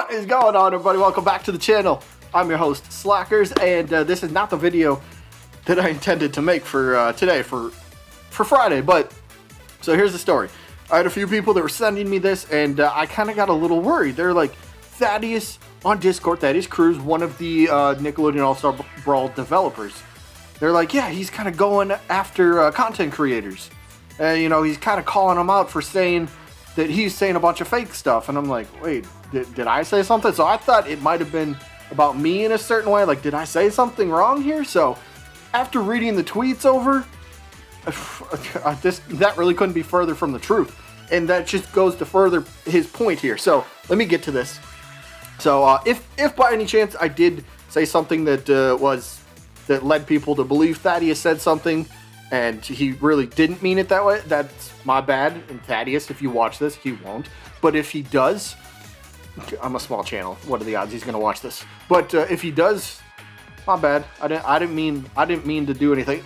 What is going on, everybody? Welcome back to the channel. I'm your host, Slackers, and this is not the video that I intended to make for today, for Friday, but so here's the story. I had a few people that were sending me this, and I kind of got a little worried. They're like, Thaddeus on Discord, Thaddeus Cruz, one of the Nickelodeon All-Star Brawl developers. They're like, yeah, he's kind of going after content creators. You know, he's kind of calling them out for saying that he's saying a bunch of fake stuff. And I'm like, wait, did I say something? So I thought it might have been about me in a certain way. Like, did I say something wrong here? So after reading the tweets over, that really couldn't be further from the truth. And that just goes to further his point here. So let me get to this. So if by any chance I did say something that that led people to believe Thaddeus said something and he really didn't mean it that way, that's my bad. And Thaddeus, if you watch this, he won't. But if he does, I'm a small channel. What are the odds he's going to watch this? But if he does, my bad. I didn't mean to do anything.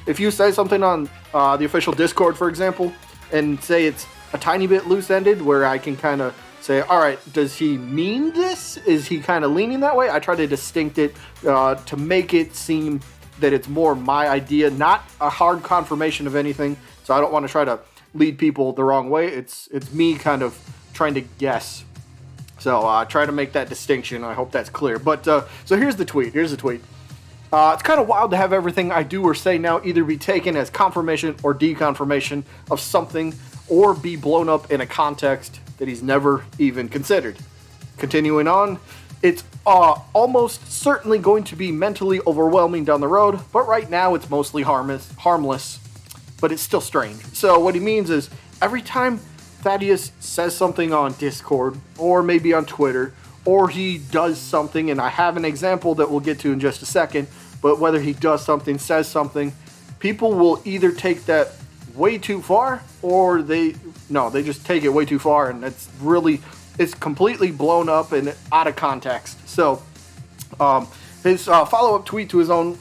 If you say something on the official Discord, for example, and say it's a tiny bit loose-ended, where I can kind of say, all right, does he mean this? Is he kind of leaning that way? I try to distinct it to make it seem that it's more my idea, not a hard confirmation of anything. So I don't want to try to lead people the wrong way. It's me kind of trying to guess. So try to make that distinction. I hope that's clear. But so here's the tweet. It's kind of wild to have everything I do or say now either be taken as confirmation or deconfirmation of something, or be blown up in a context that he's never even considered. Continuing on, it's almost certainly going to be mentally overwhelming down the road, but right now it's mostly harmless, but it's still strange. So what he means is, every time Thaddeus says something on Discord, or maybe on Twitter, or he does something, and I have an example that we'll get to in just a second, but whether he does something, says something, people will either take that way too far, or they just take it way too far, and it's completely blown up and out of context. So his follow-up tweet to his own,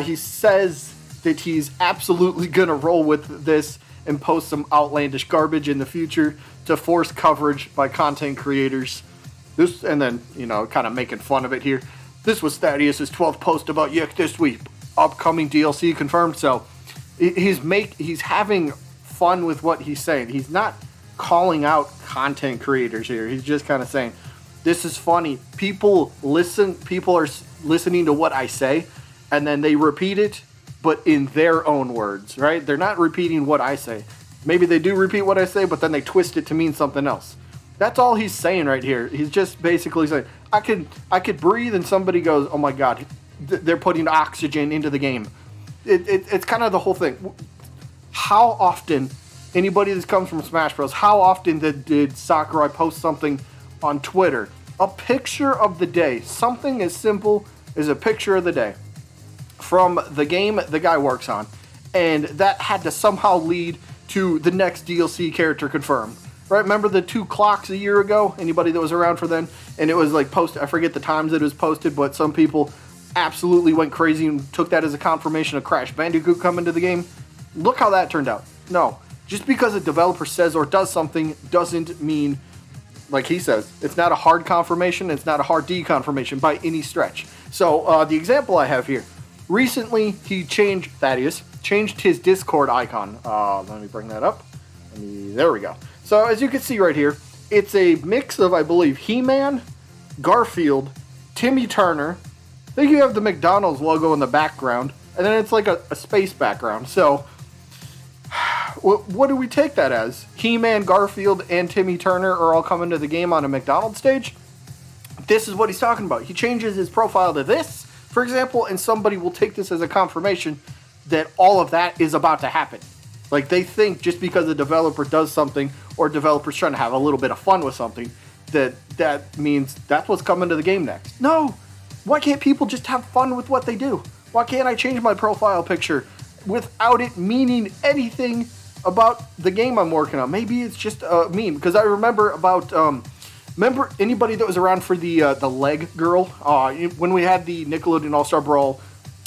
he says that he's absolutely gonna roll with this and post some outlandish garbage in the future to force coverage by content creators. This, and then, you know, kind of making fun of it here. This was Thaddeus' 12th post about Yick this week. Upcoming DLC confirmed. So he's having fun with what he's saying. He's not calling out content creators here. He's just kind of saying, this is funny. People are listening to what I say, and then they repeat it, but in their own words, right? They're not repeating what I say. Maybe they do repeat what I say, but then they twist it to mean something else. That's all he's saying right here. He's just basically saying, I could breathe, and somebody goes, oh my God, they're putting oxygen into the game. It's kind of the whole thing. How often, anybody that comes from Smash Bros., how often did Sakurai post something on Twitter? A picture of the day. Something as simple as a picture of the day from the game the guy works on. And that had to somehow lead to the next DLC character confirmed. Right? Remember the 2 clocks a year ago? Anybody that was around for then? And it was like posted, I forget the times it was posted, but some people absolutely went crazy and took that as a confirmation of Crash Bandicoot coming to the game. Look how that turned out. No. Just because a developer says or does something doesn't mean, like he says, it's not a hard confirmation, it's not a hard deconfirmation by any stretch. So the example I have here, recently Thaddeus changed his Discord icon. Let me bring that up. There we go. So as you can see right here, it's a mix of, I believe, He-Man, Garfield, Timmy Turner. I think you have the McDonald's logo in the background, and then it's like a space background. So what do we take that as? He-Man, Garfield, and Timmy Turner are all coming to the game on a McDonald's stage? This is what he's talking about. He changes his profile to this, for example, and somebody will take this as a confirmation that all of that is about to happen. Like, they think just because a developer does something, or a developer's trying to have a little bit of fun with something, that means that's what's coming to the game next. No! Why can't people just have fun with what they do? Why can't I change my profile picture without it meaning anything about the game I'm working on? Maybe it's just a meme. Because I remember about, remember anybody that was around for the leg girl? When we had the Nickelodeon All-Star Brawl,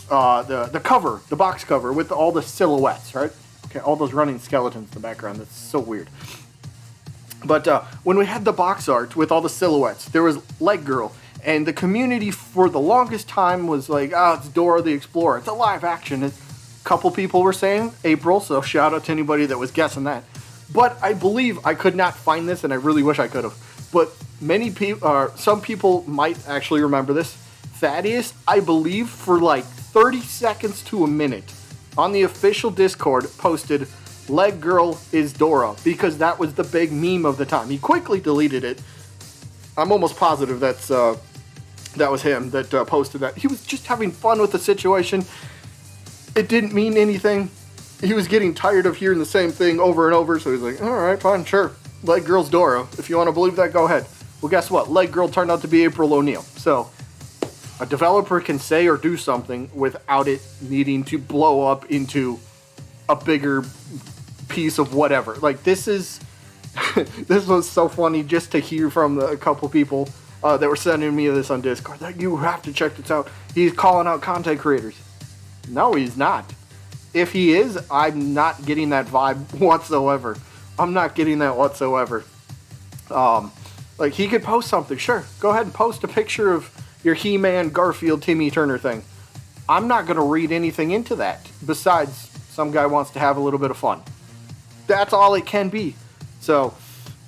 the cover, the box cover with all the silhouettes, right? Okay, all those running skeletons in the background. That's so weird. But when we had the box art with all the silhouettes, there was Leg Girl, and the community for the longest time was like, it's Dora the Explorer. It's a live action. A couple people were saying April, so shout out to anybody that was guessing that. But I believe I could not find this, and I really wish I could have. But many people, some people might actually remember this. Thaddeus, I believe, for like 30 seconds to a minute, on the official Discord, posted Leg Girl is Dora, because that was the big meme of the time. He quickly deleted it. I'm almost positive that was him that posted that. He was just having fun with the situation. It didn't mean anything. He was getting tired of hearing the same thing over and over, so he's like, alright, fine, sure. Leg Girl's Dora. If you want to believe that, go ahead. Well, guess what? Leg Girl turned out to be April O'Neil. So, a developer can say or do something without it needing to blow up into a bigger piece of whatever. Like, this is this was so funny just to hear from a couple people that were sending me this on Discord. Like, you have to check this out. He's calling out content creators. No, he's not. If he is, I'm not getting that vibe whatsoever. I'm not getting that whatsoever. Like, he could post something. Sure, go ahead and post a picture of your He-Man, Garfield, Timmy Turner thing. I'm not going to read anything into that besides some guy wants to have a little bit of fun. That's all it can be. So,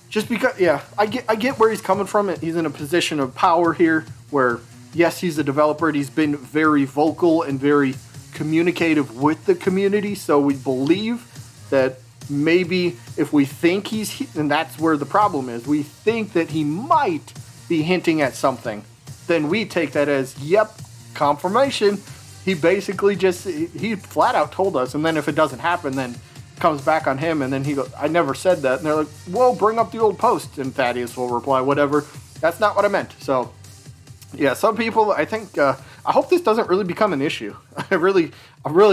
just because, yeah, I get where he's coming from. He's in a position of power here where, yes, he's a developer. And he's been very vocal and very communicative with the community. So we believe that maybe if we think and that's where the problem is, we think that he might be hinting at something, then we take that as, yep, confirmation. He basically he flat out told us, and then if it doesn't happen, then comes back on him, and then he goes, I never said that. And they're like, well, bring up the old post, and Thaddeus will reply, whatever. That's not what I meant. So, yeah, some people, I think, I hope this doesn't really become an issue. I really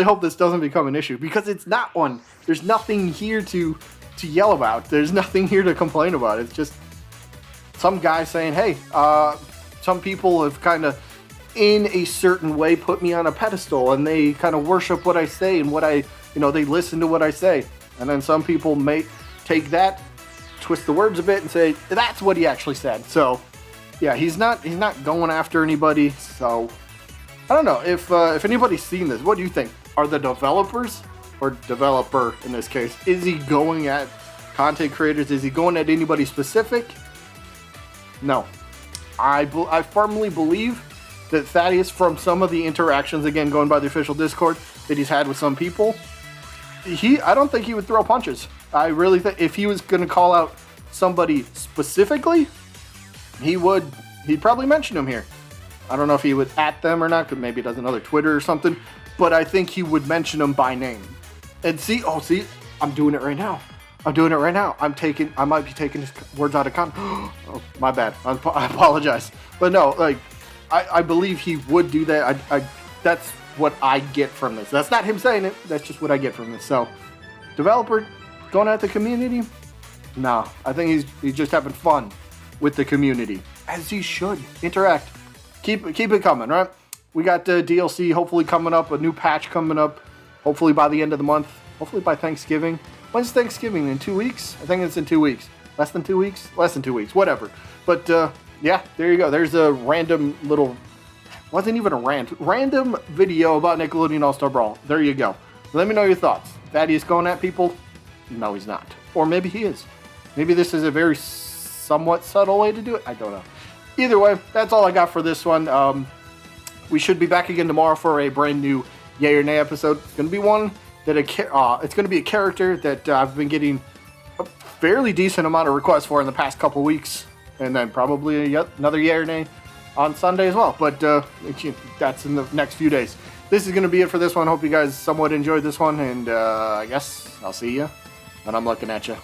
hope this doesn't become an issue, because it's not one. There's nothing here to yell about. There's nothing here to complain about. It's just some guy saying, hey, some people have kind of, in a certain way, put me on a pedestal, and they kind of worship what I say and they listen to what I say. And then some people may take that, twist the words a bit, and say, that's what he actually said. So, yeah, he's not going after anybody. So, I don't know. If anybody's seen this, what do you think? Are the developers, or developer in this case, is he going at content creators? Is he going at anybody specific? No. I firmly believe that Thaddeus, from some of the interactions, again, going by the official Discord, that he's had with some people, I don't think he would throw punches. I really think if he was going to call out somebody specifically, he'd probably mention them here. I don't know if he would at them or not, because maybe he does another Twitter or something, but I think he would mention them by name. And see, I'm doing it right now. I might be taking his words out of context. Oh, my bad. I apologize. But no, like, I believe he would do that. That's what I get from this. That's not him saying it. That's just what I get from this. So, developer going at the community? No, I think he's just having fun with the community, as he should. Interact. Keep it coming, right? We got DLC hopefully coming up, a new patch coming up, hopefully by the end of the month, hopefully by Thanksgiving. When's Thanksgiving? In 2 weeks? I think it's in 2 weeks. Less than 2 weeks? Less than 2 weeks, whatever. But yeah, there you go. There's a random little, wasn't even a random video about Nickelodeon All-Star Brawl. There you go. Let me know your thoughts. Thaddeus going at people? No, he's not. Or maybe he is. Maybe this is a very somewhat subtle way to do it. I don't know. Either way, that's all I got for this one. We should be back again tomorrow for a brand new Yay or Nay episode. It's going to be one that it's going to be a character that I've been getting a fairly decent amount of requests for in the past couple weeks, and then probably another Yay or Nay on Sunday as well. But that's in the next few days. This is going to be it for this one. Hope you guys somewhat enjoyed this one, and I guess I'll see you when I'm looking at you.